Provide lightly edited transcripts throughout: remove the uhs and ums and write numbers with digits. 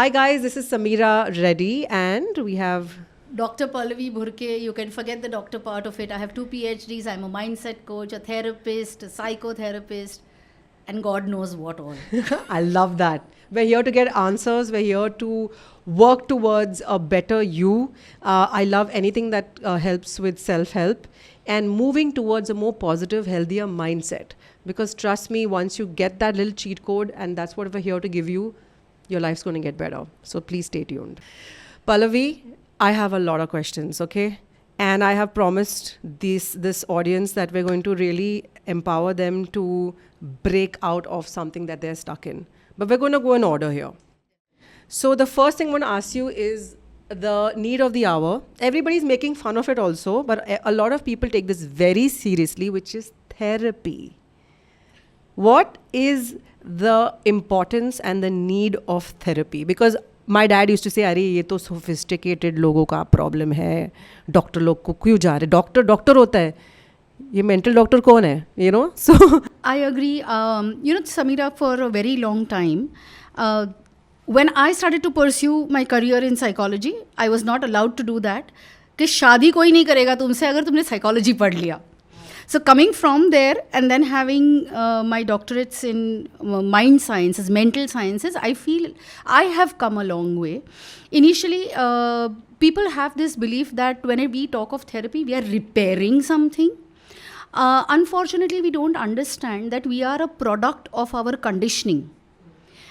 Hi guys, this is Sameera Reddy and we have Dr. Pallavi Bhurkay, you can forget the doctor part of it. I have 2 PhDs. I'm a mindset coach, a therapist, a psychotherapist, and God knows what all. I love that. We're here to get answers. We're here to work towards a better you. I love anything that helps with self-help and moving towards a more positive, healthier mindset. Because trust me, once you get that little cheat code, and that's what we're here to give you, your life's going to get better. So please stay tuned. Pallavi, I have a lot of questions, okay? And I have promised this audience that we're going to really empower them to break out of something that they're stuck in. But we're going to go in order here. So the first thing I want to ask you is the need of the hour. Everybody's making fun of it also, but a lot of people take this very seriously, which is therapy. What is the importance and the need of therapy? Because my dad used to say, अरे ये तो sophisticated लोगों का problem है, doctor लोग को क्यों जा रहे, डॉक्टर होता है, ये mental doctor कौन है, you know? So I agree. Sameera, for a very long time, when I started to pursue my career in psychology, I was not allowed to do that. कि शादी कोई नहीं करेगा तुमसे अगर तुमने psychology पढ़ लिया. So coming from there and then having my doctorates in mind sciences, mental sciences, I feel I have come a long way. Initially, people have this belief that when we talk of therapy, we are repairing something. Unfortunately, we don't understand that we are a product of our conditioning.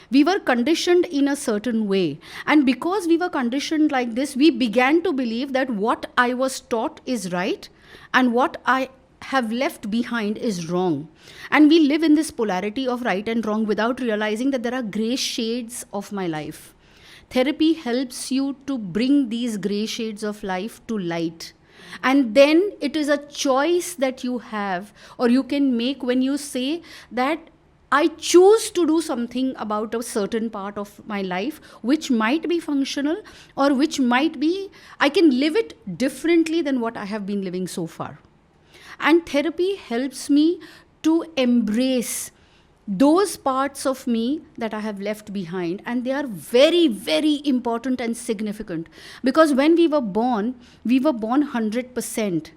We were conditioned in a certain way. And because we were conditioned like this, we began to believe that what I was taught is right and what I have left behind is wrong. And we live in this polarity of right and wrong without realizing that there are gray shades of my life. Therapy helps you to bring these gray shades of life to light. And then it is a choice that you have or you can make when you say that I choose to do something about a certain part of my life which might be functional or which might be, I can live it differently than what I have been living so far. And therapy helps me to embrace those parts of me that I have left behind. And they are very, very important and significant. Because when we were born 100%.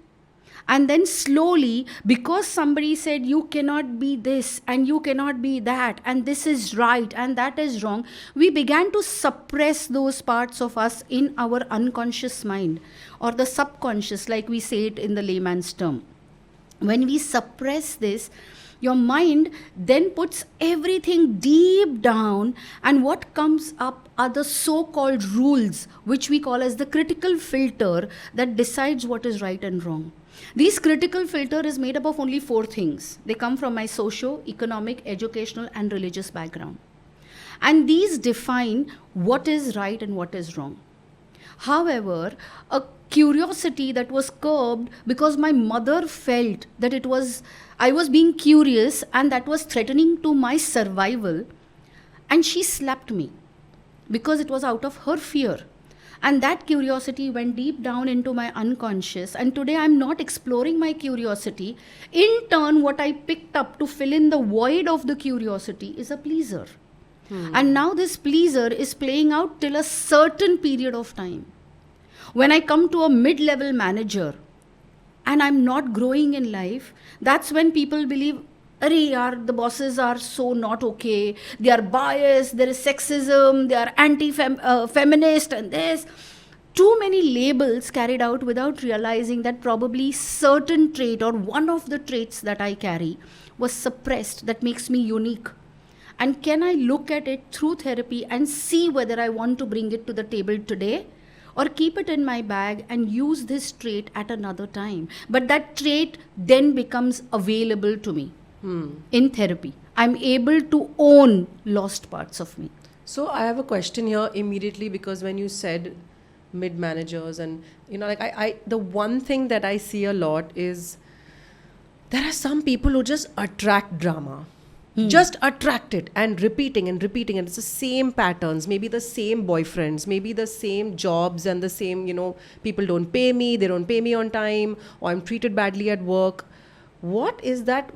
And then slowly, because somebody said you cannot be this and you cannot be that and this is right and that is wrong, we began to suppress those parts of us in our unconscious mind or the subconscious, like we say it in the layman's term. When we suppress this, your mind then puts everything deep down, and what comes up are the so-called rules, which we call as the critical filter that decides what is right and wrong. This critical filter is made up of only 4 things. They come from my socio-economic, educational, and religious background. And these define what is right and what is wrong. However, a curiosity that was curbed because my mother felt that I was being curious and that was threatening to my survival, and she slapped me because it was out of her fear. And that curiosity went deep down into my unconscious, and today I'm not exploring my curiosity. In turn, what I picked up to fill in the void of the curiosity is a pleaser. And now this pleaser is playing out till a certain period of time. When I come to a mid-level manager and I'm not growing in life, that's when people believe, arey yaar, the bosses are so not okay, they are biased, there is sexism, they are anti-feminist and this. Too many labels carried out without realizing that probably certain trait or one of the traits that I carry was suppressed that makes me unique. And can I look at it through therapy and see whether I want to bring it to the table today or keep it in my bag and use this trait at another time? But that trait then becomes available to me in therapy. I'm able to own lost parts of me. So I have a question here immediately, because when you said mid-managers and, like I the one thing that I see a lot is there are some people who just attract drama. Just attract it and repeating and repeating, and it's the same patterns, maybe the same boyfriends, maybe the same jobs and the same, people don't pay me, they don't pay me on time, or I'm treated badly at work. What is that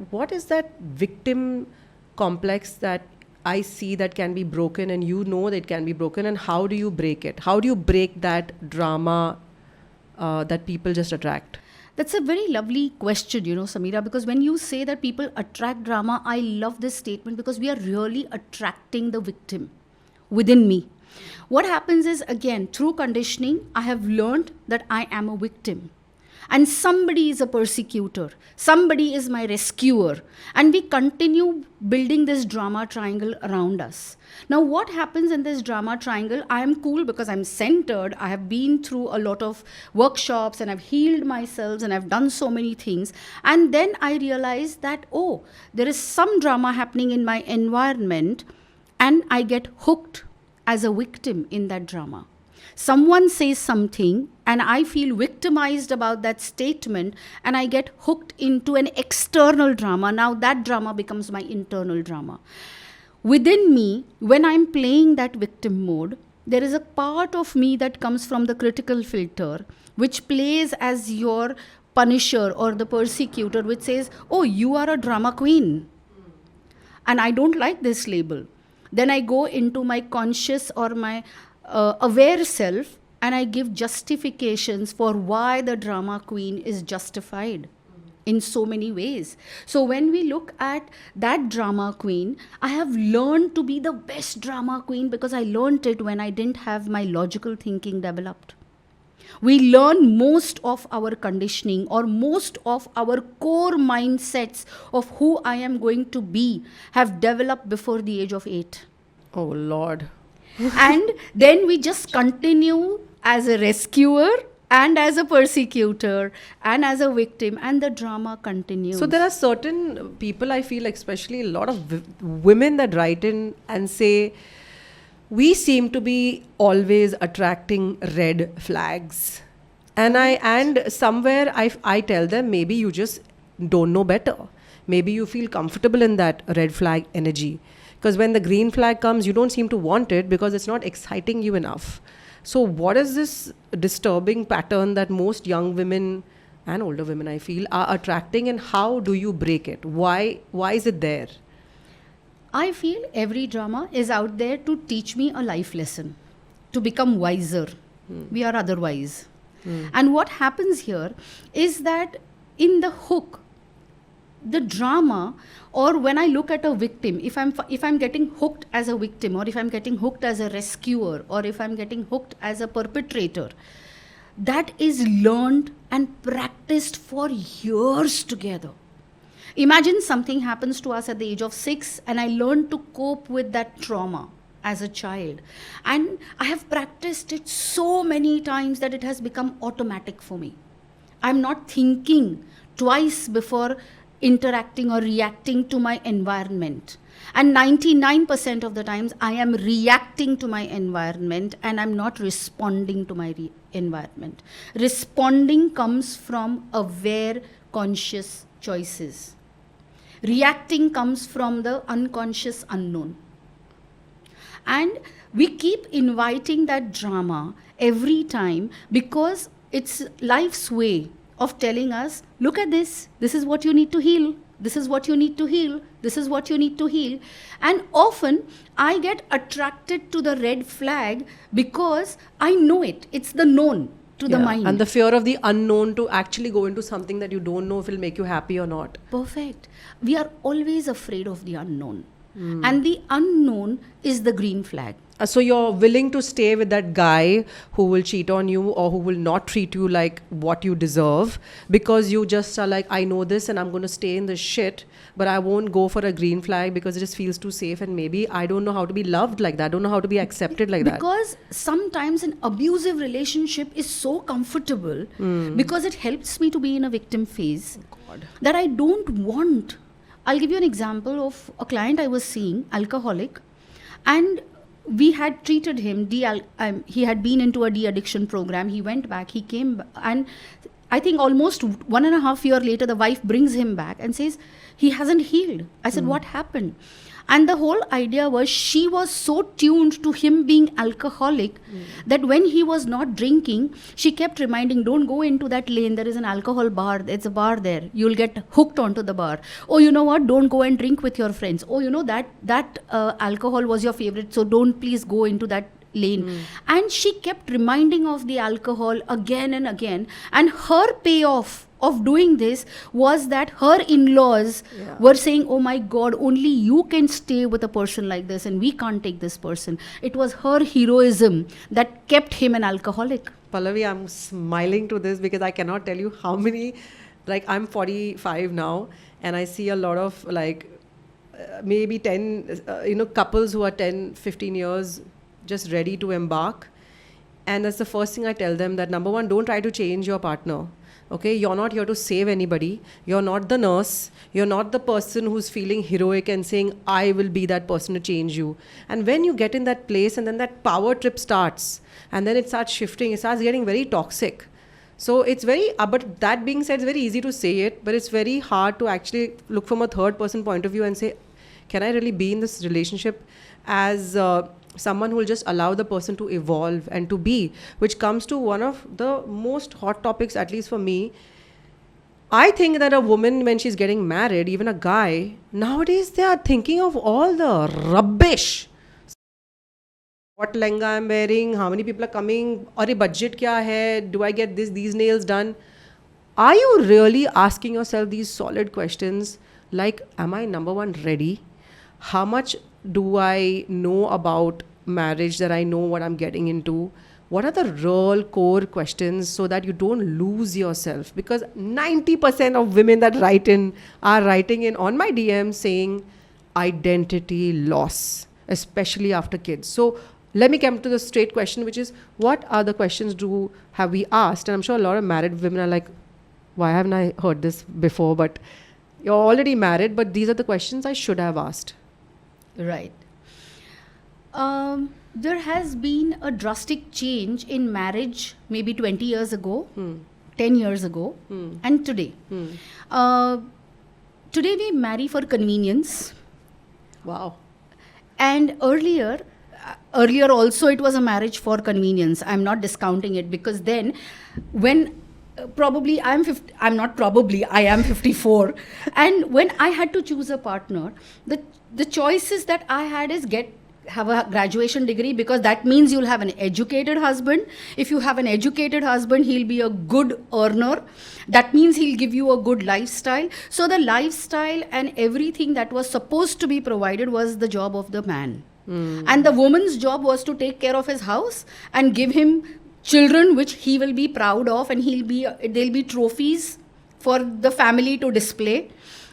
victim complex that I see that can be broken, and you know that it can be broken, and how do you break it? How do you break that drama that people just attract? That's a very lovely question, Sameera, because when you say that people attract drama, I love this statement because we are really attracting the victim within me. What happens is, again, through conditioning, I have learned that I am a victim. And somebody is a persecutor. Somebody is my rescuer. And we continue building this drama triangle around us. Now, what happens in this drama triangle? I am cool because I'm centered. I have been through a lot of workshops and I've healed myself and I've done so many things. And then I realize that, oh, there is some drama happening in my environment, and I get hooked as a victim in that drama. Someone says something and I feel victimized about that statement, and I get hooked into an external drama. Now that drama becomes my internal drama. Within me, when I'm playing that victim mode, there is a part of me that comes from the critical filter, which plays as your punisher or the persecutor, which says, oh, you are a drama queen. And I don't like this label. Then I go into my conscious or my aware self, and I give justifications for why the drama queen is justified in so many ways. So when we look at that drama queen, I have learned to be the best drama queen because I learned it when I didn't have my logical thinking developed. We learn most of our conditioning or most of our core mindsets of who I am going to be have developed before the age of 8. Oh, Lord. And then we just continue as a rescuer and as a persecutor and as a victim, and the drama continues. So there are certain people, I feel, especially a lot of women that write in and say, we seem to be always attracting red flags. And somewhere I tell them, maybe you just don't know better. Maybe you feel comfortable in that red flag energy. Because when the green flag comes, you don't seem to want it because it's not exciting you enough. So what is this disturbing pattern that most young women and older women, I feel, are attracting, and how do you break it? Why is it there? I feel every drama is out there to teach me a life lesson, to become wiser. We are otherwise. And what happens here is that in the hook, the drama, or when I look at a victim, if I'm getting hooked as a victim, or if I'm getting hooked as a rescuer, or if I'm getting hooked as a perpetrator, that is learned and practiced for years together. Imagine something happens to us at the age of 6, and I learned to cope with that trauma as a child. And I have practiced it so many times that it has become automatic for me. I'm not thinking twice before interacting or reacting to my environment. And 99% of the times I am reacting to my environment and I'm not responding to my environment. Responding comes from aware, conscious choices. Reacting comes from the unconscious unknown. And we keep inviting that drama every time because it's life's way of telling us, look at this is what you need to heal, this is what you need to heal, this is what you need to heal. And often I get attracted to the red flag because I know it's the known to the mind. And the fear of the unknown, to actually go into something that you don't know if it'll make you happy or not. Perfect. We are always afraid of the unknown. And the unknown is the green flag. So you're willing to stay with that guy who will cheat on you or who will not treat you like what you deserve because you just are like, I know this and I'm going to stay in this shit, but I won't go for a green flag because it just feels too safe, and maybe I don't know how to be loved like that. I don't know how to be accepted like that. Because sometimes an abusive relationship is so comfortable because it helps me to be in a victim phase that I don't want. I'll give you an example of a client I was seeing, alcoholic, and we had treated him, he had been into a de-addiction program, he went back, he came, and I think almost 1.5 years later, the wife brings him back and says, he hasn't healed. I said, what happened? And the whole idea was she was so tuned to him being alcoholic that when he was not drinking, she kept reminding, don't go into that lane. There is an alcohol bar. It's a bar there. You'll get hooked onto the bar. Oh, you know what? Don't go and drink with your friends. Oh, you know that alcohol was your favorite. So don't please go into that lane. And she kept reminding of the alcohol again and again. And her payoff of doing this was that her in-laws were saying, oh my God, only you can stay with a person like this and we can't take this person. It was her heroism that kept him an alcoholic. Pallavi, I'm smiling to this because I cannot tell you how many, like I'm 45 now and I see a lot of maybe 10, couples who are 10, 15 years just ready to embark. And that's the first thing I tell them, that number one, don't try to change your partner. Okay, you're not here to save anybody. You're not the nurse. You're not the person who's feeling heroic and saying, I will be that person to change you. And when you get in that place and then that power trip starts and then it starts shifting, it starts getting very toxic. So it's very, but that being said, it's very easy to say it, but it's very hard to actually look from a third person point of view and say, can I really be in this relationship as someone who will just allow the person to evolve and to be, which comes to one of the most hot topics, at least for me. I think that a woman, when she's getting married, even a guy, nowadays they are thinking of all the rubbish. What lehenga I'm wearing, how many people are coming, aur budget kya hai, do I get these nails done? Are you really asking yourself these solid questions like, am I number one ready? How much do I know about marriage, that I know what I'm getting into? What are the real core questions so that you don't lose yourself? Because 90% of women that write in are writing in on my DM saying identity loss, especially after kids. So let me come to the straight question, which is, what are the questions have we asked? And I'm sure a lot of married women are like, why haven't I heard this before? But you're already married, but these are the questions I should have asked. Right. There has been a drastic change in marriage maybe 20 years ago, 10 years ago, and today. Today we marry for convenience. Wow. And earlier also it was a marriage for convenience. I'm not discounting it, because then when I am 54, and when I had to choose a partner, the choices that I had is have a graduation degree, because that means you'll have an educated husband. If you have an educated husband, he'll be a good earner. That means he'll give you a good lifestyle. So the lifestyle and everything that was supposed to be provided was the job of the man. And the woman's job was to take care of his house and give him children which he will be proud of, and there'll be trophies for the family to display.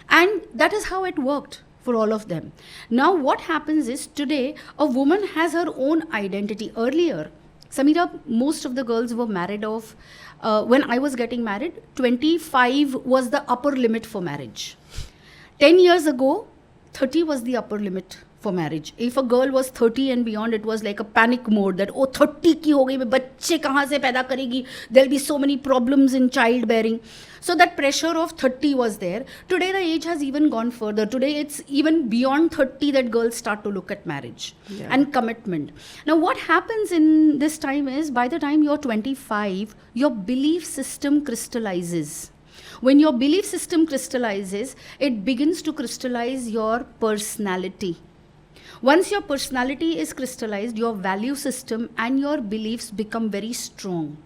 And that is how it worked for all of them. Now what happens is, today a woman has her own identity. Earlier, Sameera, most of the girls were married off. When I was getting married, 25 was the upper limit for marriage. 10 years ago, 30 was the upper limit for marriage. If a girl was 30 and beyond, it was like a panic mode that, oh, 30 ki ho gayi, bacche kahan se paida karegi? There'll be so many problems in childbearing. So that pressure of 30 was there. Today the age has even gone further. Today it's even beyond 30 that girls start to look at marriage and commitment. Now what happens in this time is, by the time you're 25, your belief system crystallizes. When your belief system crystallizes, it begins to crystallize your personality. Once your personality is crystallized, your value system and your beliefs become very strong.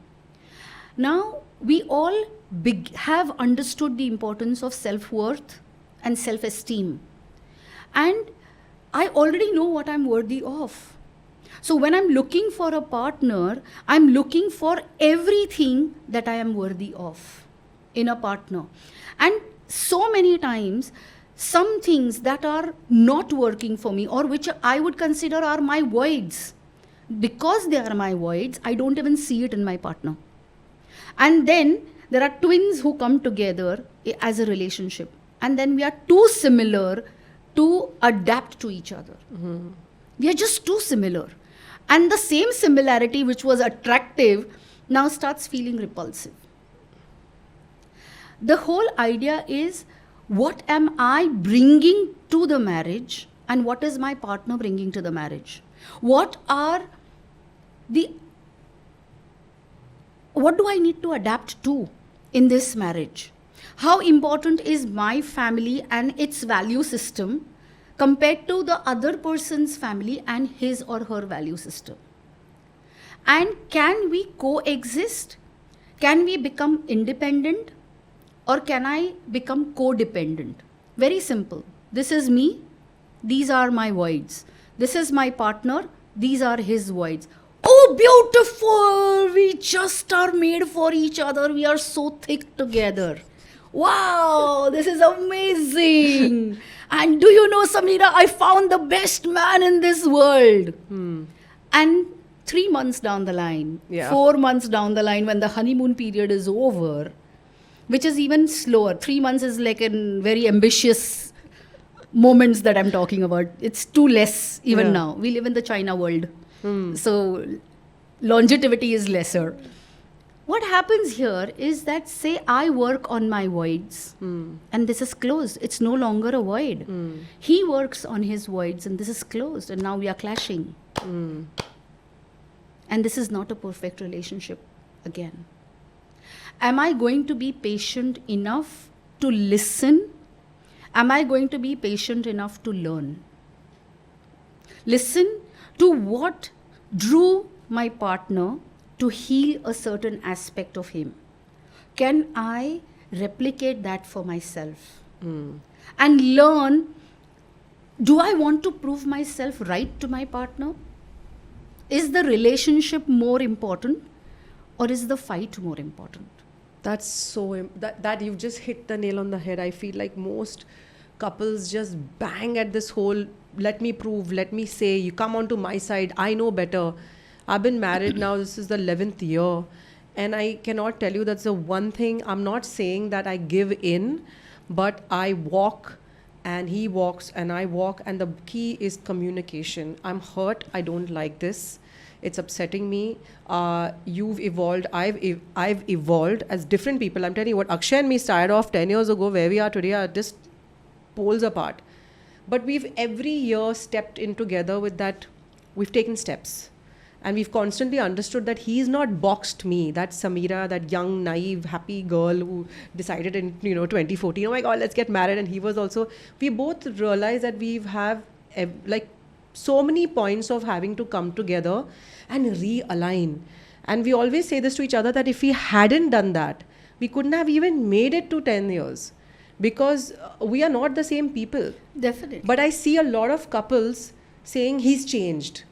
Now, we all have understood the importance of self-worth and self-esteem. And I already know what I'm worthy of. So when I'm looking for a partner, I'm looking for everything that I am worthy of in a partner. And so many times, some things that are not working for me, or which I would consider are my voids, because they are my voids, I don't even see it in my partner. And then there are twins who come together as a relationship, and then we are too similar to adapt to each other. We are just too similar. And the same similarity which was attractive now starts feeling repulsive. The whole idea is, what am I bringing to the marriage and what is my partner bringing to the marriage? What do I need to adapt to in this marriage? How important is my family and its value system compared to the other person's family and his or her value system? And can we coexist? Can we become independent? Or can I become codependent? Very simple. This is me. These are my voids. This is my partner. These are his voids. Oh, beautiful. We just are made for each other. We are so thick together. Wow, this is amazing. And do you know, Sameera, I found the best man in this world. And 3 months down the line, 4 months down the line, when the honeymoon period is over, which is even slower. 3 months is like in very ambitious moments that I'm talking about. It's too less even now. We live in the China world. So longevity is lesser. What happens here is that, say I work on my voids and this is closed. It's no longer a void. He works on his voids and this is closed, and now we are clashing. And this is not a perfect relationship again. Am I going to be patient enough to listen? Am I going to be patient enough to learn? Listen to what drew my partner to heal a certain aspect of him. Can I replicate that for myself? And learn, do I want to prove myself right to my partner? Is the relationship more important, or is the fight more important? That's so, that you've just hit the nail on the head. I feel like most couples just bang at this whole, let me prove, let me say, you come onto my side, I know better. I've been married now, this is the 11th year. And I cannot tell you that's the one thing. I'm not saying that I give in, but I walk and he walks and I walk. And the key is communication. I'm hurt. I don't like this. It's upsetting me. You've evolved. I've evolved as different people. I'm telling you what, Akshay and me started off 10 years ago. Where we are today are just poles apart. But we've every year stepped in together with that. We've taken steps. And we've constantly understood that he's not boxed me. That Sameera, that young, naive, happy girl who decided in 2014, oh my God, let's get married. And he was also, we both realized that we have like so many points of having to come together and realign. And we always say this to each other, that if we hadn't done that, we couldn't have even made it to 10 years. Because we are not the same people. Definitely. But I see a lot of couples saying he's changed.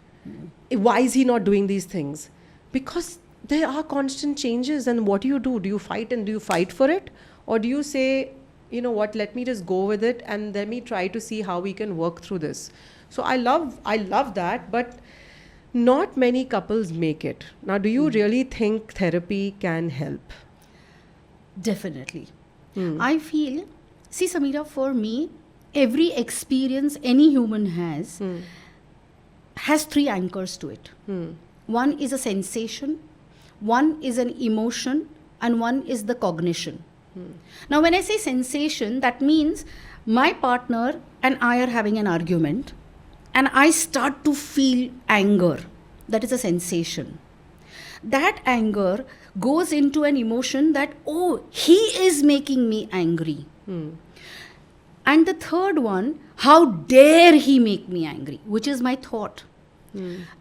Why is he not doing these things? Because there are constant changes. And what do? Do you fight, and do you fight for it? Or do you say, you know what, let me just go with it and let me try to see how we can work through this. So I love that, but not many couples make it. Now, do you really think therapy can help? Definitely. I feel, see Sameera, for me, every experience any human has 3 anchors to it. One is a sensation, one is an emotion, and one is the cognition. Now, when I say sensation, that means my partner and I are having an argument and I start to feel anger. That is a sensation. That anger goes into an emotion that, oh, he is making me angry. And the third one, how dare he make me angry, which is my thought.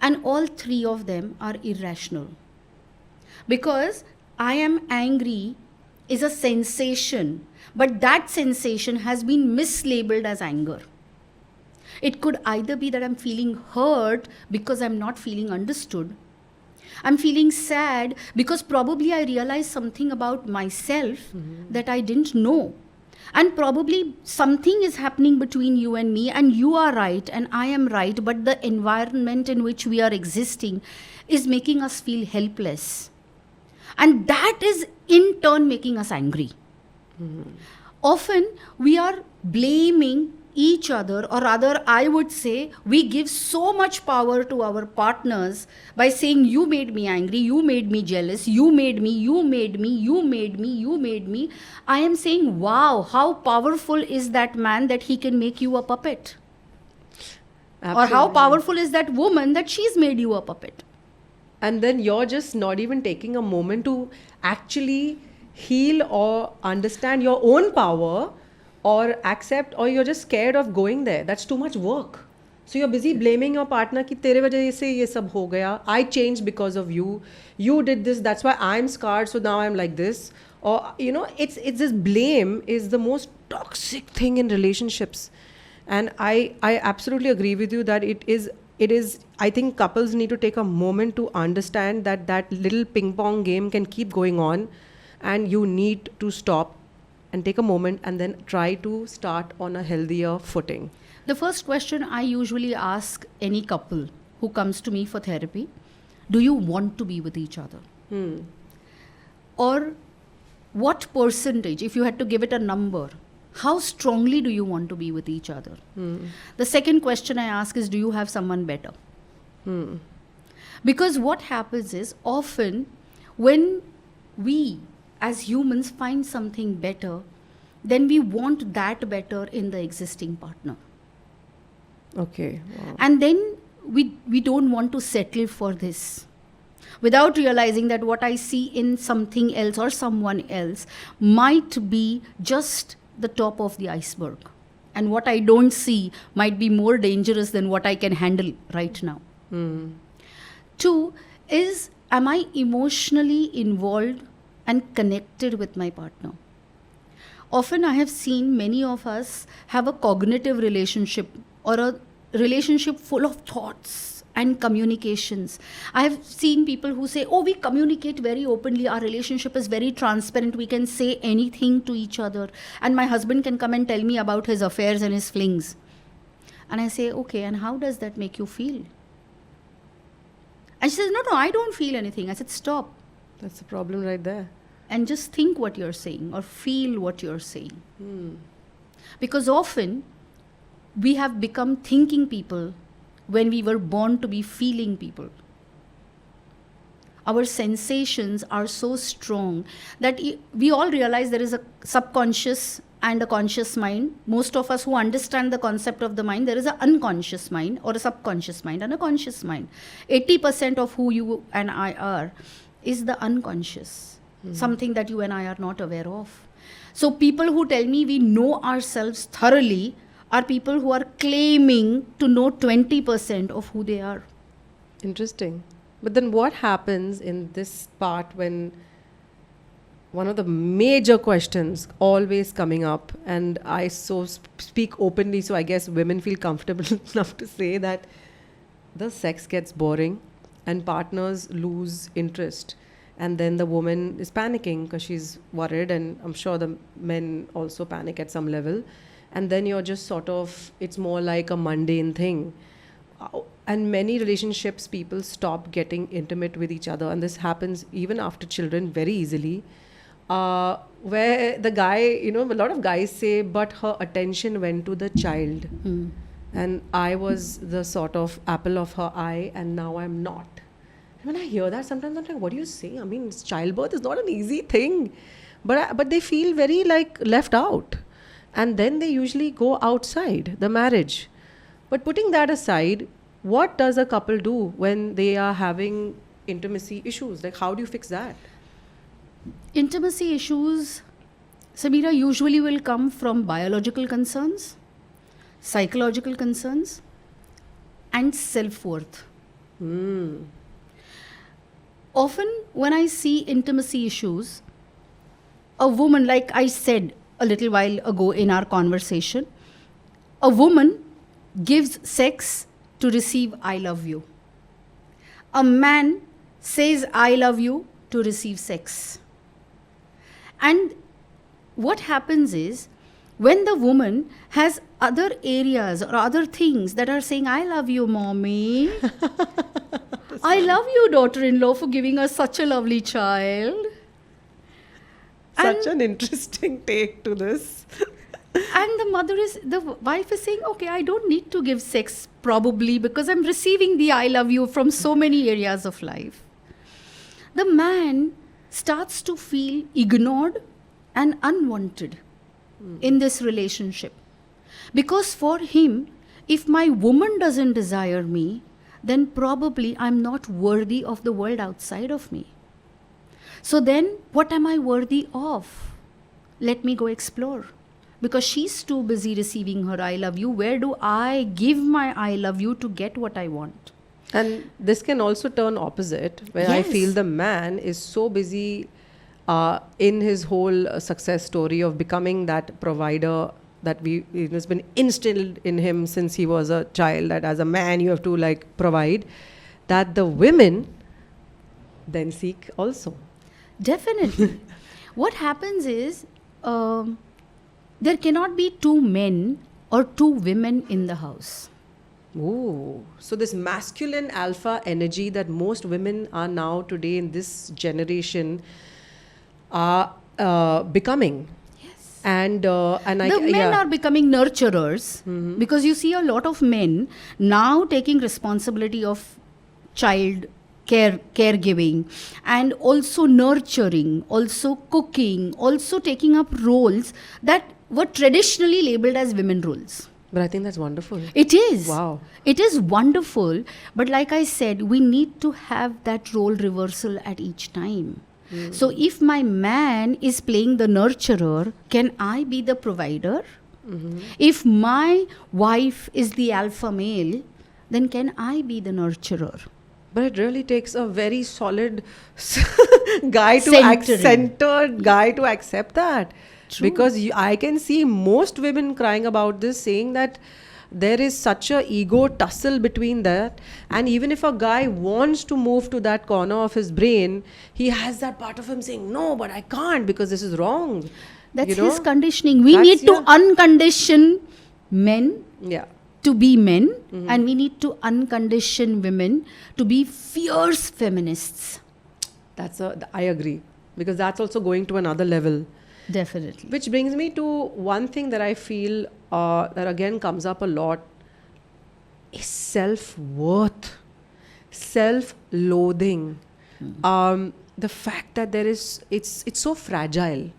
And all 3 of them are irrational. Because I am angry is a sensation, but that sensation has been mislabeled as anger. It could either be that I'm feeling hurt because I'm not feeling understood. I'm feeling sad because probably I realized something about myself that I didn't know. And probably something is happening between you and me, and you are right and I am right, but the environment in which we are existing is making us feel helpless. And that is in turn making us angry. Often we are blaming each other, or rather, I would say, we give so much power to our partners by saying, you made me angry, you made me jealous, you made me, you made me, you made me, you made me. I am saying, wow, how powerful is that man that he can make you a puppet? Absolutely. Or how powerful is that woman that she's made you a puppet? And then you're just not even taking a moment to actually heal or understand your own power or accept, or you're just scared of going there. That's too much work. So you're busy blaming your partner कि तेरे वजह से ये सब हो गया. I changed because of you. You did this. That's why I'm scarred. So now I'm like this. Or it's this blame is the most toxic thing in relationships. And I absolutely agree with you that it is. I think couples need to take a moment to understand that little ping pong game can keep going on, and you need to stop and take a moment and then try to start on a healthier footing. The first question I usually ask any couple who comes to me for therapy, do you want to be with each other? Or what percentage, if you had to give it a number, how strongly do you want to be with each other? The second question I ask is, do you have someone better? Because what happens is, often when we as humans find something better, then we want that better in the existing partner. Okay. Wow. And then we don't want to settle for this, without realizing that what I see in something else or someone else might be just the top of the iceberg. And what I don't see might be more dangerous than what I can handle right now. Two is, am I emotionally involved and connected with my partner? Often I have seen many of us have a cognitive relationship, or a relationship full of thoughts and communications. I have seen people who say, oh, we communicate very openly, our relationship is very transparent, we can say anything to each other, and my husband can come and tell me about his affairs and his flings. And I say, okay, and how does that make you feel? And she says, no, I don't feel anything. I said, stop. That's the problem right there. And just think what you're saying, or feel what you're saying. Because often we have become thinking people when we were born to be feeling people. Our sensations are so strong that we all realize there is a subconscious and a conscious mind. Most of us who understand the concept of the mind, there is an unconscious mind or a subconscious mind and a conscious mind. 80% of who you and I are is the unconscious, something that you and I are not aware of. So people who tell me we know ourselves thoroughly are people who are claiming to know 20% of who they are. Interesting. But then what happens in this part when one of the major questions always coming up, and I speak openly, so I guess women feel comfortable enough to say that the sex gets boring and partners lose interest, and then the woman is panicking because she's worried, and I'm sure the men also panic at some level, and then you're just sort of, it's more like a mundane thing. And many relationships, people stop getting intimate with each other, and this happens even after children very easily, where the guy, a lot of guys say, but her attention went to the child, and I was the sort of apple of her eye, and now I'm not. And when I hear that, sometimes I'm like, what do you say? I mean, childbirth is not an easy thing, but they feel very like left out, and then they usually go outside the marriage. But putting that aside, what does a couple do when they are having intimacy issues? Like, how do you fix that? Intimacy issues, Sameera, usually will come from biological concerns, psychological concerns, and self-worth. Often when I see intimacy issues, a woman, like I said a little while ago in our conversation, a woman gives sex to receive I love you. A man says I love you to receive sex. And what happens is, when the woman has other areas or other things that are saying, I love you, mommy. I love you, daughter-in-law, for giving us such a lovely child. Such an interesting take to this. And the wife is saying, okay, I don't need to give sex probably because I'm receiving the I love you from so many areas of life. The man starts to feel ignored and unwanted in this relationship. Because for him, if my woman doesn't desire me, then probably I'm not worthy of the world outside of me. So then, what am I worthy of? Let me go explore. Because she's too busy receiving her I love you. Where do I give my I love you to get what I want? And this can also turn opposite, where I Yes. feel the man is so busy in his whole success story of becoming that provider that it has been instilled in him since he was a child, that as a man you have to like provide, that the women then seek also. Definitely. What happens is, there cannot be two men or two women in the house. Ooh. So this masculine alpha energy that most women are now today in this generation are becoming. Yes. And I The men yeah. are becoming nurturers because you see a lot of men now taking responsibility of child caregiving, and also nurturing, also cooking, also taking up roles that were traditionally labeled as women roles. But I think that's wonderful. It is. Wow. It is wonderful. But like I said, we need to have that role reversal at each time. So if my man is playing the nurturer, can I be the provider? If my wife is the alpha male, then can I be the nurturer? But it really takes a very solid guy to Centering. centered guy to accept that. True. Because I can see most women crying about this, saying that there is such a ego tussle between that, and even if a guy wants to move to that corner of his brain, he has that part of him saying, no, but I can't because this is wrong. That's You know? his conditioning. We That's- need to yeah. uncondition men Yeah. to be men, and we need to uncondition women to be fierce feminists. I agree, because that's also going to another level. Definitely. Which brings me to one thing that I feel that again comes up a lot is self-worth, self-loathing. The fact that it's so fragile.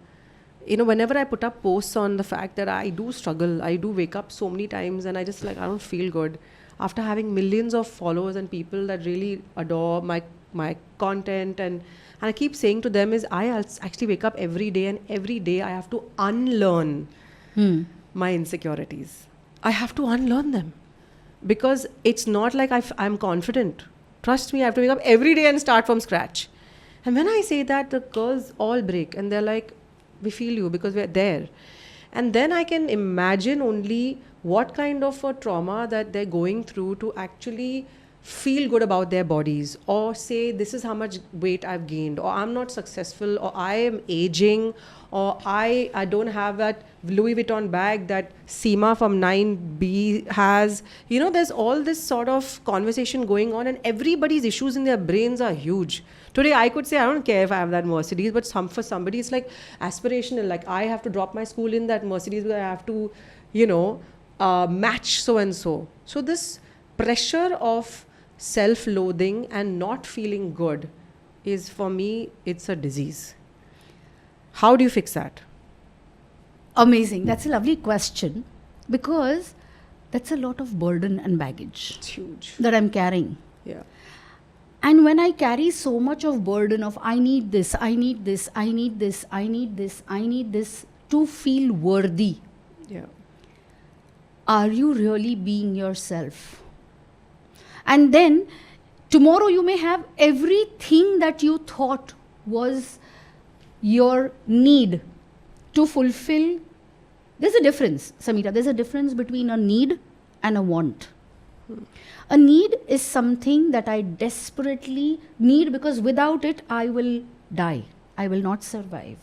You know, whenever I put up posts on the fact that I do struggle, I do wake up so many times and I just like, I don't feel good. After having millions of followers and people that really adore my content, and I keep saying to them is, I actually wake up every day, and every day I have to unlearn my insecurities. I have to unlearn them, because it's not like I'm confident. Trust me, I have to wake up every day and start from scratch. And when I say that, the girls all break and they're like, we feel you because we're there. And then I can imagine only what kind of a trauma that they're going through to actually feel good about their bodies, or say this is how much weight I've gained, or I'm not successful, or I am aging, or I don't have that Louis Vuitton bag that Seema from 9B has. You know, there's all this sort of conversation going on, and everybody's issues in their brains are huge. Today I could say I don't care if I have that Mercedes, but for somebody it's like aspirational, like I have to drop my school in that Mercedes because I have to, match so and so. So this pressure of self-loathing and not feeling good is, for me, it's a disease. How do you fix that? Amazing. That's a lovely question, because that's a lot of burden and baggage It's huge. that I'm carrying. Yeah. And when I carry so much of burden of I need this, I need this, I need this, I need this, I need this to feel worthy, Yeah. are you really being yourself? And then tomorrow you may have everything that you thought was your need to fulfill. There's a difference, Sameera. There's a difference between a need and a want. A need is something that I desperately need, because without it I will die. I will not survive.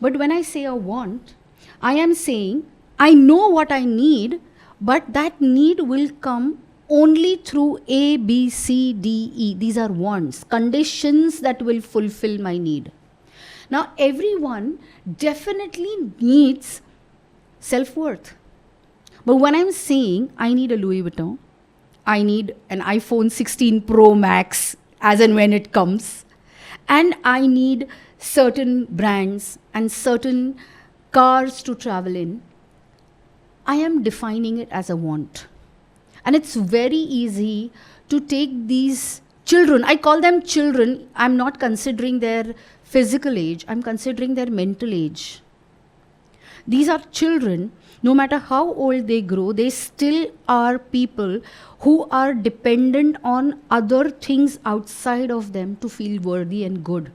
But when I say a want, I am saying I know what I need, but that need will come only through A, B, C, D, E. These are wants, conditions that will fulfill my need. Now, everyone definitely needs self-worth. But when I'm saying I need a Louis Vuitton, I need an iPhone 16 Pro Max as and when it comes, and I need certain brands and certain cars to travel in, I am defining it as a want. And it's very easy to take these children, I call them children, I'm not considering their physical age, I'm considering their mental age. These are children, no matter how old they grow, they still are people who are dependent on other things outside of them to feel worthy and good.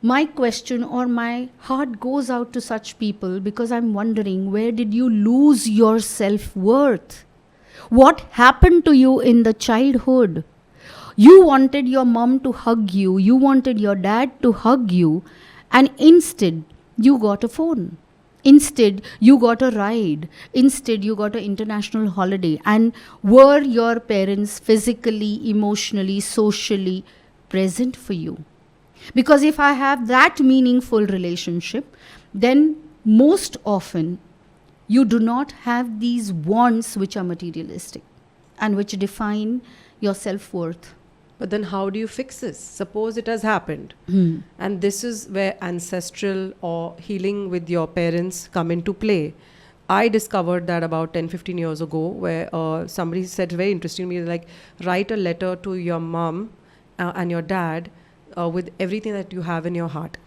My question or my heart goes out to such people because I'm wondering, where did you lose your self-worth? What happened to you in the childhood? You wanted your mom to hug you, you wanted your dad to hug you, and instead you got a phone. Instead, you got a ride. Instead, you got an international holiday. And were your parents physically, emotionally, socially present for you? Because if I have that meaningful relationship, then most often you do not have these wants which are materialistic and which define your self-worth. But then how do you fix this? Suppose it has happened. And this is where ancestral or healing with your parents come into play. I discovered that about 10, 15 years ago, where somebody said very interesting to me, like, write a letter to your mom and your dad with everything that you have in your heart.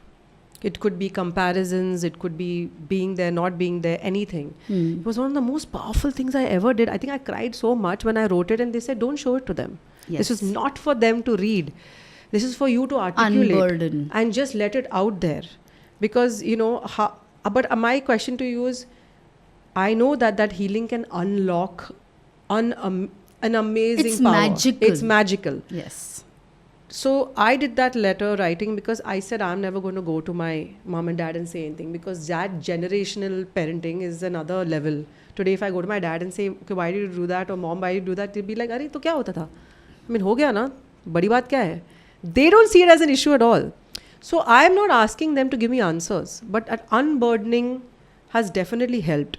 It could be comparisons, it could be being there, not being there, anything. It was one of the most powerful things I ever did. I think I cried so much when I wrote it, and they said, don't show it to them. Yes. This is not for them to read. This is for you to articulate. Unburden. And just let it out there. Because, but my question to you is, I know that healing can unlock an amazing power. Magical. It's magical. Yes. So I did that letter writing because I said I'm never going to go to my mom and dad and say anything, because that generational parenting is another level. Today if I go to my dad and say, okay, why did you do that, or mom, why did you do that, they'll be like, अरे तो क्या होता था? I mean, हो गया ना, बड़ी बात क्या है? They don't see it as an issue at all. So I am not asking them to give me answers, but unburdening has definitely helped.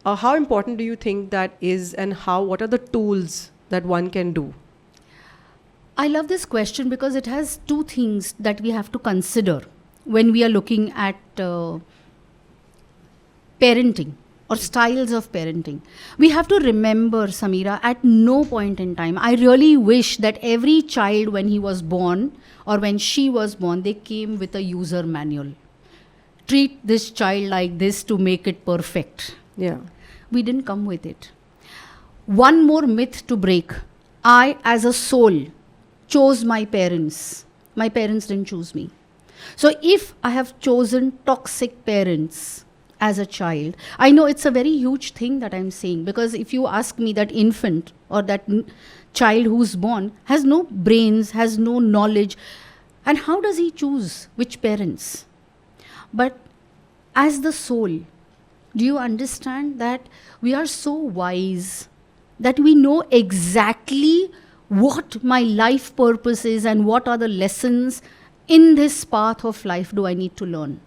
How important do you think that is, and what are the tools that one can do? I love this question because it has two things that we have to consider when we are looking at parenting or styles of parenting. We have to remember, Sameera, at no point in time, I really wish that every child when he was born or when she was born, they came with a user manual. Treat this child like this to make it perfect. Yeah. We didn't come with it. One more myth to break. I, as a soul, chose my parents. My parents didn't choose me. So if I have chosen toxic parents as a child, I know it's a very huge thing that I'm saying, because if you ask me, that infant or that child who's born has no brains, has no knowledge, and how does he choose which parents? But as the soul, do you understand that we are so wise that we know exactly what my life purpose is and what are the lessons in this path of life do I need to learn?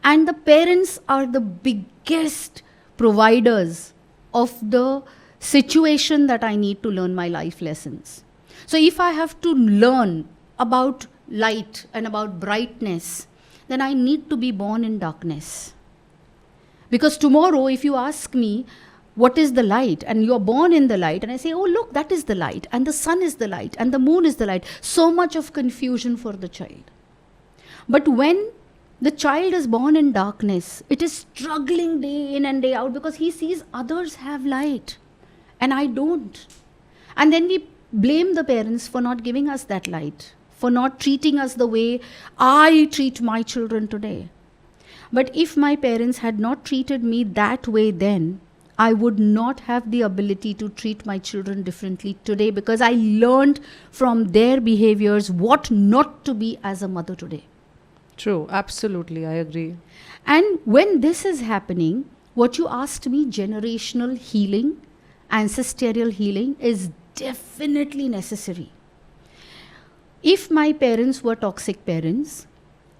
And the parents are the biggest providers of the situation that I need to learn my life lessons. So if I have to learn about light and about brightness, then I need to be born in darkness. Because tomorrow, if you ask me, what is the light? And you're born in the light. And I say, oh, look, that is the light. And the sun is the light. And the moon is the light. So much of confusion for the child. But when the child is born in darkness, it is struggling day in and day out because he sees others have light and I don't. And then we blame the parents for not giving us that light, for not treating us the way I treat my children today. But if my parents had not treated me that way then, I would not have the ability to treat my children differently today, because I learned from their behaviors what not to be as a mother today. True, absolutely, I agree. And when this is happening, what you asked me, generational healing, ancestral healing, is definitely necessary. If my parents were toxic parents,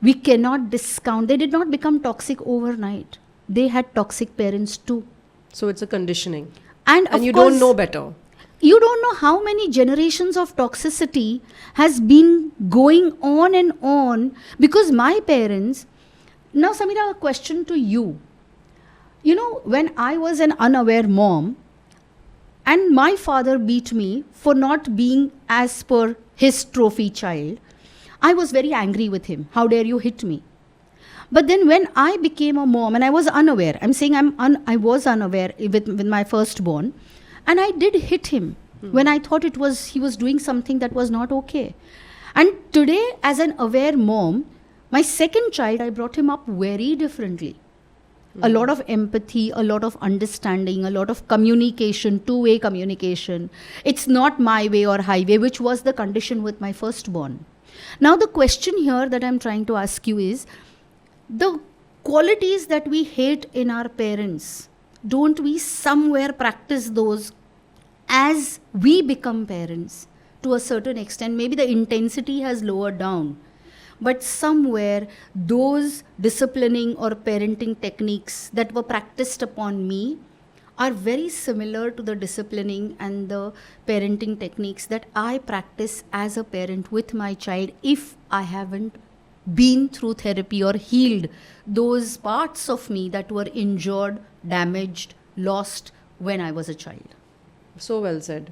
we cannot discount. They did not become toxic overnight. they had toxic parents too. So it's a conditioning. And And of you course, don't know better. you don't know how many generations of toxicity has been going on and on because my parents. Now, Sameera, a question to you. You know, when I was an unaware mom and my father beat me for not being as per his trophy child, I was very angry with him. How dare you hit me? But then when I became a mom and I was unaware, I'm saying I was unaware with my firstborn, and I did hit him when I thought he was doing something that was not okay. And today, as an aware mom, my second child, I brought him up very differently. A lot of empathy, a lot of understanding, a lot of communication, two-way communication. It's not my way or highway, which was the condition with my firstborn. Now, the question here that I'm trying to ask you is, the qualities that we hate in our parents, don't we somewhere practice those as we become parents to a certain extent? Maybe the intensity has lowered down, but somewhere those disciplining or parenting techniques that were practiced upon me are very similar to the disciplining and the parenting techniques that I practice as a parent with my child if I haven't been through therapy or healed those parts of me that were injured, damaged, lost when I was a child. So well said.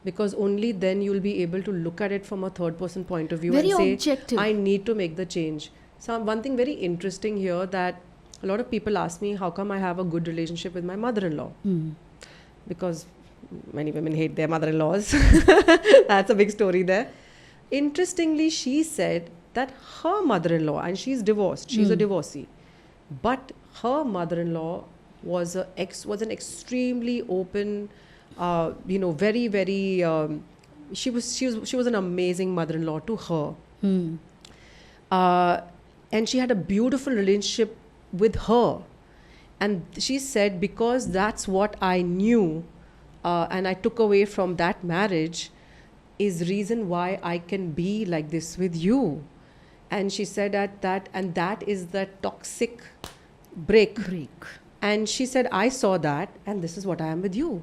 Because only then you'll be able to look at it from a third person point of view Very and say, objective. I need to make the change. So one thing very interesting here that a lot of people ask me, how come I have a good relationship with my mother-in-law? Because many women hate their mother-in-laws. That's a big story there. Interestingly, she said that her mother-in-law, and she's divorced, she's a divorcee, but her mother-in-law was an extremely open, very, very. She was an amazing mother-in-law to her, and she had a beautiful relationship with her. And she said, because that's what I knew, and I took away from that marriage, is reason why I can be like this with you. And she said that is the toxic break. And she said, I saw that, and this is what I am with you.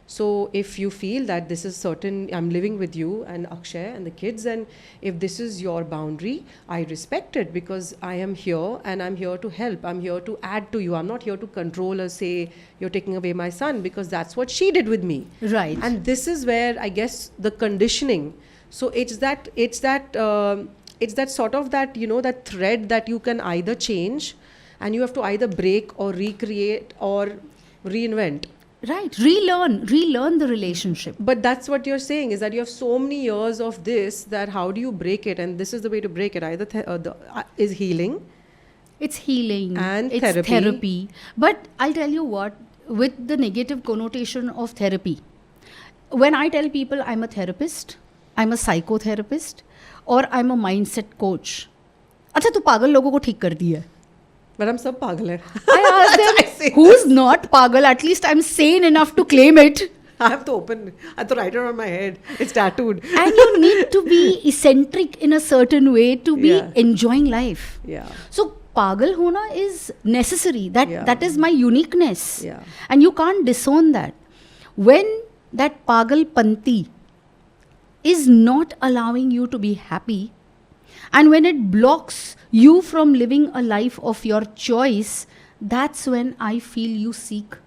So if you feel that this is certain, I'm living with you and Akshay and the kids, and if this is your boundary, I respect it because I am here and I'm here to help. I'm here to add to you. I'm not here to control or say, you're taking away my son, because that's what she did with me. Right. And this is where I guess the conditioning. So it's that sort of that, that thread that you can either change, and you have to either break or recreate or reinvent. Right. Relearn the relationship. But that's what you're saying, is that you have so many years of this, that how do you break it? And this is the way to break it. Either is healing. It's healing. And it's therapy. But I'll tell you what, with the negative connotation of therapy, when I tell people I'm a therapist, I'm a psychotherapist, or I'm a mindset coach, अच्छा तू पागल लोगों को ठीक कर दी है. But I'm सब पागल है. I ask them, who's not pagal? At least I'm sane enough to claim it. I have to open, I have to write it on my head. It's tattooed. And you need to be eccentric in a certain way to be enjoying life. Yeah. So pagal hona is necessary. That is my uniqueness. Yeah. And you can't disown that. When that pagal panti is not allowing you to be happy, and when it blocks you from living a life of your choice, that's when I feel you seek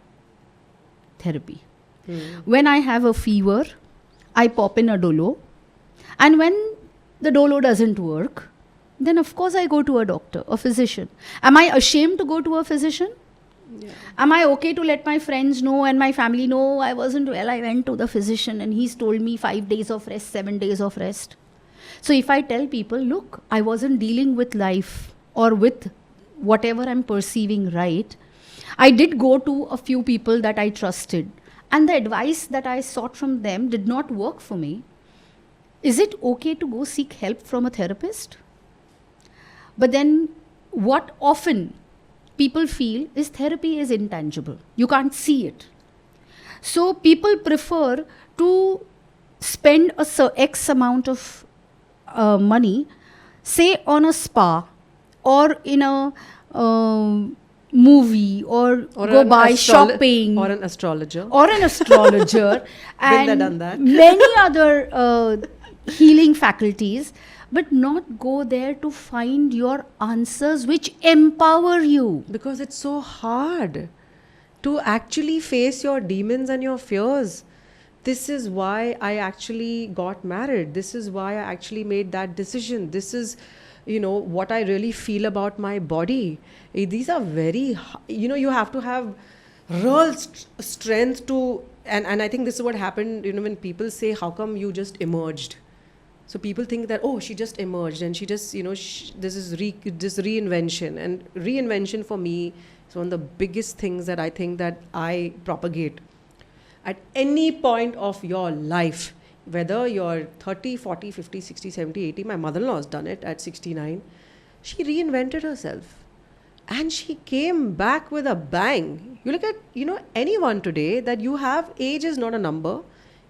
therapy. When I have a fever, I pop in a dolo. And when the dolo doesn't work, then of course I go to a doctor, a physician. Am I ashamed to go to a physician? Yeah. Am I okay to let my friends know and my family know I wasn't well? I went to the physician and he's told me 5 days of rest, 7 days of rest. So if I tell people, look, I wasn't dealing with life or with whatever I'm perceiving right, I did go to a few people that I trusted, and the advice that I sought from them did not work for me. Is it okay to go seek help from a therapist? But then what often people feel is therapy is intangible. You can't see it. So people prefer to spend a X amount of money, say on a spa or in a movie or go an by shopping or an astrologer. or an astrologer Been there, and done that. many other healing faculties, but not go there to find your answers which empower you. Because it's so hard to actually face your demons and your fears. This is why I actually got married. This is why I actually made that decision. This is, what I really feel about my body. These are very, you have to have real strength to, and I think this is what happened, when people say, how come you just emerged? So people think that, oh, she just emerged and she just, this is this reinvention. And reinvention for me is one of the biggest things that I think that I propagate. At any point of your life, whether you're 30, 40, 50, 60, 70, 80, my mother-in-law has done it at 69, she reinvented herself. And she came back with a bang. You look at, anyone today, that you have, age is not a number.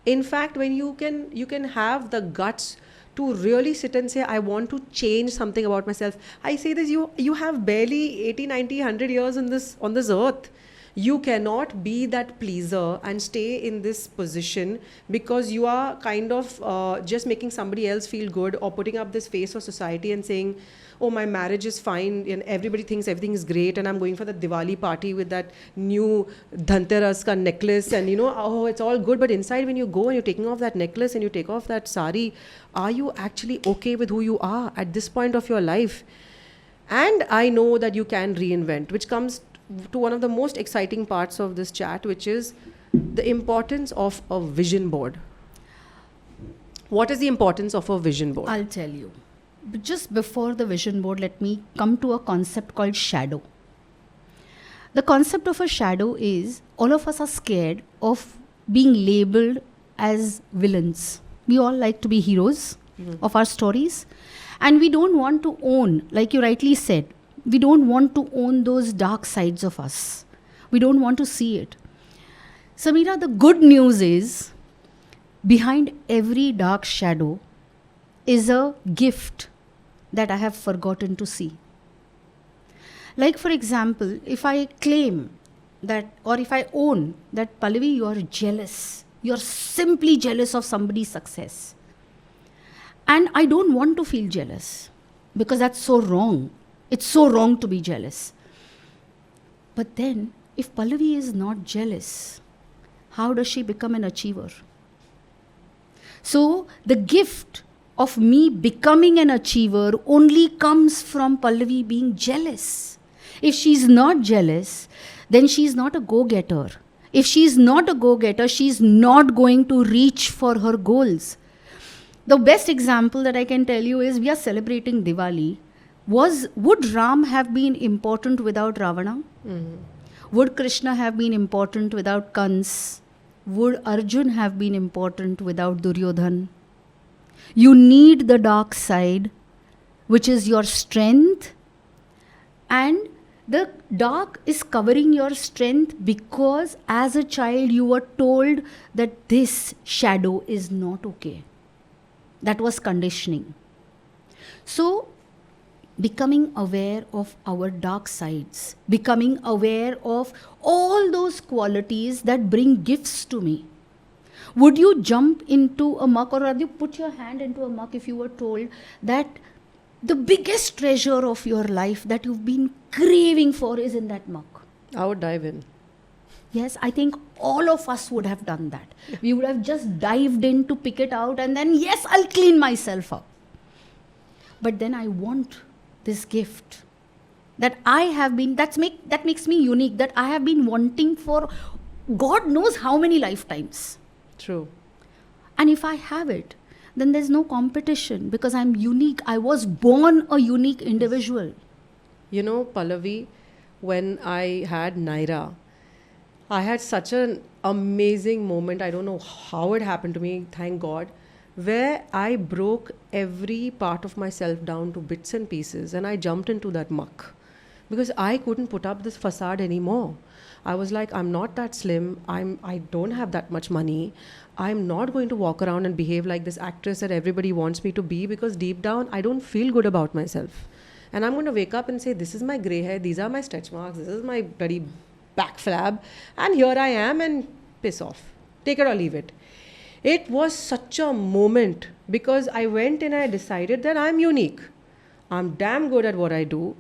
In fact, when you can have the guts to really sit and say, I want to change something about myself. I say this, you have barely 80, 90, 100 years on this earth. You cannot be that pleaser and stay in this position because you are kind of just making somebody else feel good, or putting up this face for society and saying, oh, my marriage is fine and everybody thinks everything is great and I'm going for the Diwali party with that new Dhanteras ka necklace and oh, it's all good. But inside, when you go and you're taking off that necklace and you take off that sari, are you actually okay with who you are at this point of your life? And I know that you can reinvent, which comes to one of the most exciting parts of this chat, which is the importance of a vision board. What is the importance of a vision board? I'll tell you. But just before the vision board, let me come to a concept called shadow. The concept of a shadow is all of us are scared of being labeled as villains. We all like to be heroes of our stories. And we don't want to own, like you rightly said, we don't want to own those dark sides of us. We don't want to see it. Sameera, the good news is behind every dark shadow is a gift that I have forgotten to see. Like, for example, if I claim that, or if I own that, Pallavi, you are jealous. You're simply jealous of somebody's success. And I don't want to feel jealous because that's so wrong. It's so wrong to be jealous. But then, if Pallavi is not jealous, how does she become an achiever? So, the gift of me becoming an achiever only comes from Pallavi being jealous. If she's not jealous, then she's not a go-getter. If she's not a go-getter, she's not going to reach for her goals. The best example that I can tell you is we are celebrating Diwali. Would Ram have been important without Ravana? Mm-hmm. Would Krishna have been important without Kans? Would Arjun have been important without Duryodhan? You need the dark side, which is your strength, and the dark is covering your strength because as a child you were told that this shadow is not okay. That was conditioning. So, becoming aware of our dark sides, becoming aware of all those qualities that bring gifts to me. Would you jump into a muck, or rather you put your hand into a muck if you were told that the biggest treasure of your life that you've been craving for is in that muck? I would dive in. Yes, I think all of us would have done that. We would have just dived in to pick it out and then, yes, I'll clean myself up. But then I want this gift that I have been, that makes me unique, that I have been wanting for God knows how many lifetimes. True. And if I have it, then there's no competition because I'm unique. I was born a unique individual. Pallavi, when I had Naira, I had such an amazing moment. I don't know how it happened to me, thank God, where I broke every part of myself down to bits and pieces and I jumped into that muck because I couldn't put up this facade anymore. I was like, I'm not that slim. I don't have that much money. I'm not going to walk around and behave like this actress that everybody wants me to be because deep down, I don't feel good about myself. And I'm going to wake up and say, this is my gray hair, these are my stretch marks, this is my bloody back flab, and here I am, and piss off. Take it or leave it. It was such a moment because I went and I decided that I'm unique. I'm damn good at what I do.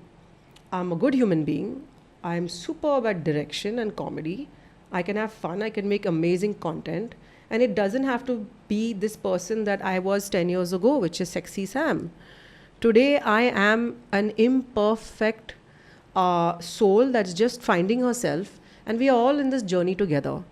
I'm a good human being. I'm superb at direction and comedy. I can have fun. I can make amazing content. And it doesn't have to be this person that I was 10 years ago, which is Sexy Sam. Today, I am an imperfect soul that's just finding herself. And we are all in this journey together.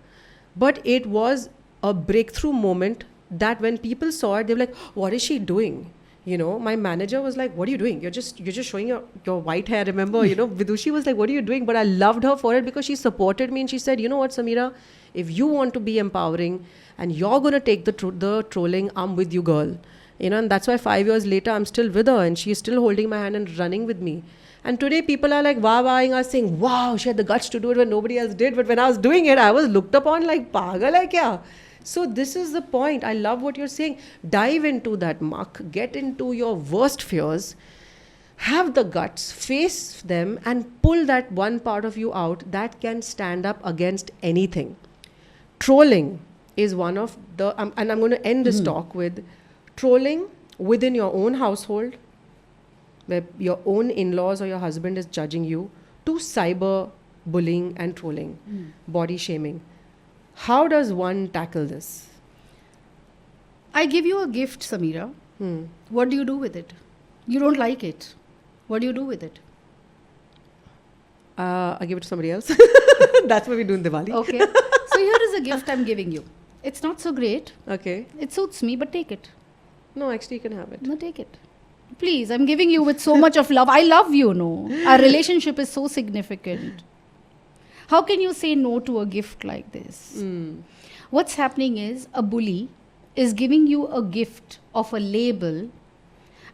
But it was a breakthrough moment that when people saw it, they were like, what is she doing? You know, my manager was like, what are you doing? You're just showing your white hair. Remember, you know, Vidushi was like, what are you doing? But I loved her for it because she supported me and she said, you know what, Sameera, if you want to be empowering and you're going to take the trolling, I'm with you, girl. You know, and that's why 5 years later, I'm still with her and she's still holding my hand and running with me. And today people are like wah-wahing us saying, wow, she had the guts to do it when nobody else did. But when I was doing it, I was looked upon like pagal hai kya? So this is the point. I love what you're saying. Dive into that muck, get into your worst fears, have the guts, face them and pull that one part of you out that can stand up against anything. Trolling is one of the, and I'm going to end this talk with trolling within your own household, where your own in-laws or your husband is judging you, to cyber bullying and trolling, body shaming. How does one tackle this? I give you a gift, Sameera. What do you do with it? You don't like it. What do you do with it? I give it to somebody else. That's what we do in Diwali. Okay. So here is a gift I'm giving you. It's not so great. Okay. It suits me, but take it. No, actually you can have it. No, take it. Please, I'm giving you with so much of love. I love you, no. Our relationship is so significant. How can you say no to a gift like this? What's happening is a bully is giving you a gift of a label,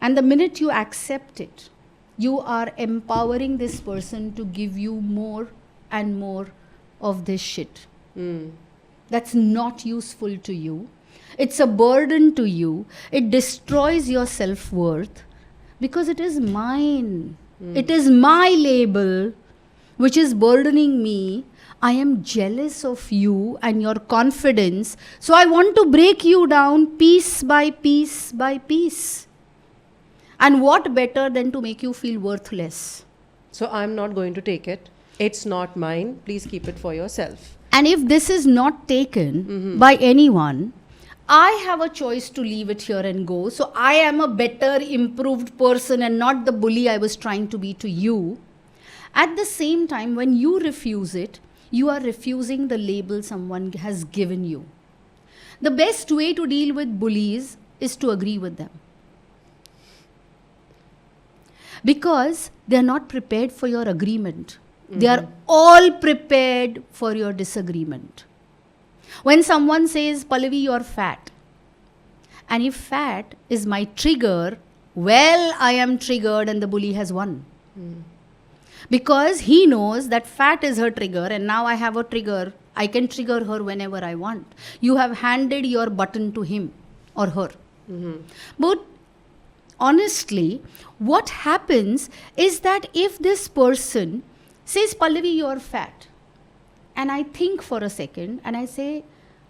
and the minute you accept it, you are empowering this person to give you more and more of this shit. That's not useful to you. It's a burden to you. It destroys your self-worth because it is mine. It is my label which is burdening me. I am jealous of you and your confidence. So I want to break you down piece by piece by piece. And what better than to make you feel worthless? So I'm not going to take it. It's not mine. Please keep it for yourself. And if this is not taken by anyone, I have a choice to leave it here and go. So I am a better, improved person and not the bully I was trying to be to you. At the same time, when you refuse it, you are refusing the label someone has given you. The best way to deal with bullies is to agree with them. Because they are not prepared for your agreement. They are all prepared for your disagreement. When someone says, Pallavi, you're fat. And if fat is my trigger, well, I am triggered and the bully has won. Because he knows that fat is her trigger and now I have a trigger. I can trigger her whenever I want. You have handed your button to him or her. But honestly, what happens is that if this person says, Pallavi, you're fat. And I think for a second and I say,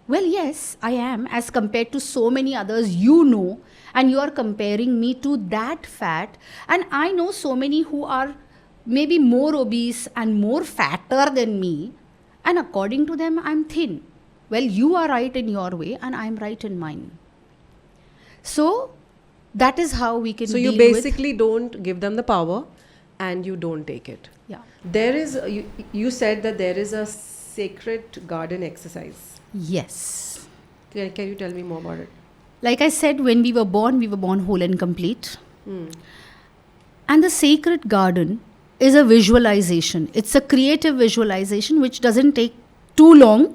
well, yes, I am, as compared to so many others you know, and you are comparing me to that fat. And I know so many who are maybe more obese and more fatter than me. And according to them, I'm thin. Well, you are right in your way and I'm right in mine. So that is how we can deal with. So you basically don't give them the power and you don't take it. Yeah. There is, you said that there is a sacred garden exercise. Yes. Can you tell me more about it? Like I said, when we were born whole and complete. And the sacred garden is a visualization. It's a creative visualization which doesn't take too long.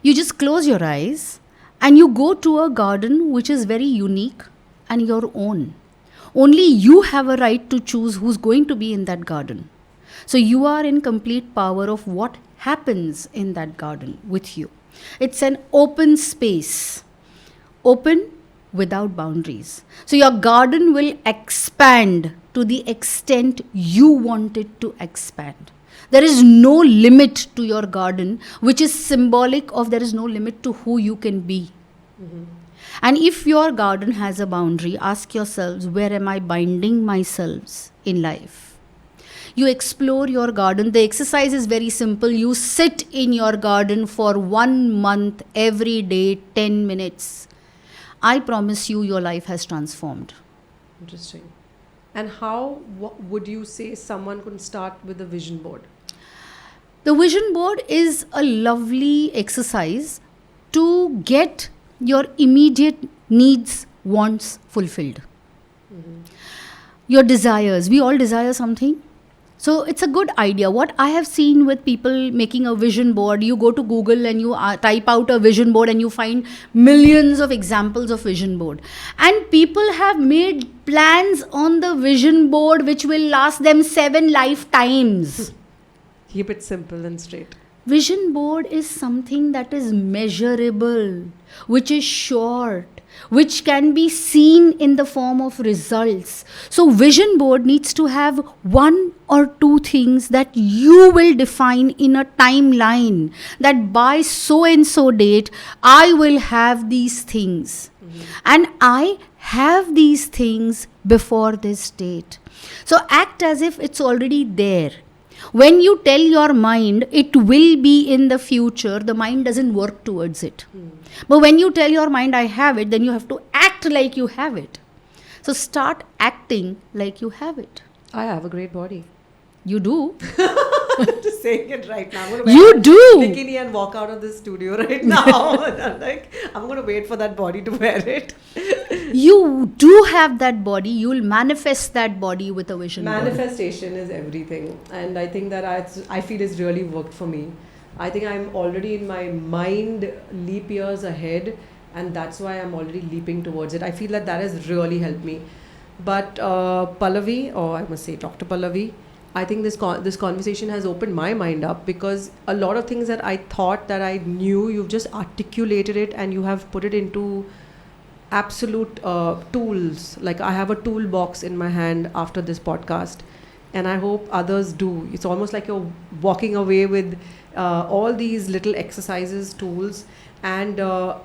You just close your eyes and you go to a garden which is very unique and your own. Only you have a right to choose who's going to be in that garden. So you are in complete power of what happens in that garden with you. It's an open space. Open without boundaries. So your garden will expand to the extent you want it to expand. There is no limit to your garden, which is symbolic of there is no limit to who you can be. And if your garden has a boundary, ask yourselves, where am I binding myself in life? You explore your garden. The exercise is very simple. You sit in your garden for 1 month, every day, 10 minutes. I promise you, your life has transformed. Interesting. And how would you say someone could start with a vision board? The vision board is a lovely exercise to get your immediate needs, wants fulfilled. Your desires. We all desire something. So it's a good idea. What I have seen with people making a vision board, you go to Google and you type out a vision board and you find millions of examples of vision board. And people have made plans on the vision board which will last them 7 lifetimes. Keep it simple and straight. Vision board is something that is measurable, which is short, which can be seen in the form of results. So vision board needs to have 1 or 2 things that you will define in a timeline, that by so and so date I will have these things. And I have these things before this date. So act as if it's already there. When you tell your mind it will be in the future, the mind doesn't work towards it. But when you tell your mind I have it, then you have to act like you have it. So start acting like you have it. I have a great body. You do. I'm just saying it right now. I'm gonna You wear do. a bikini and walk out of the studio right now. I'm going to wait for that body to wear it. You do have that body. You will manifest that body with a vision board. Manifestation is everything. And I think that I feel it's really worked for me. I think I'm already in my mind leap years ahead, and that's why I'm already leaping towards it. I feel that has really helped me. But Pallavi, or I must say Dr. Pallavi, I think this conversation has opened my mind up, because a lot of things that I thought that I knew, you've just articulated it and you have put it into absolute tools. Like I have a toolbox in my hand after this podcast, and I hope others do. It's almost like you're walking away with all these little exercises, tools, and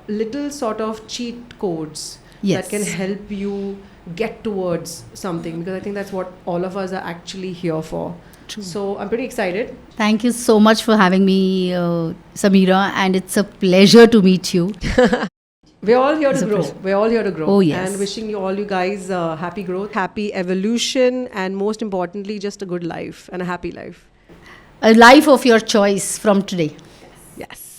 little sort of cheat codes that can help you get towards something, because I think that's what all of us are actually here for. True. So I'm pretty excited. Thank you so much for having me, Sameera, and it's a pleasure to meet you. We're all here to grow. We're all here to grow. Oh, yes. And wishing you guys happy growth, happy evolution, and most importantly, just a good life and a happy life. A life of your choice from today. Yes.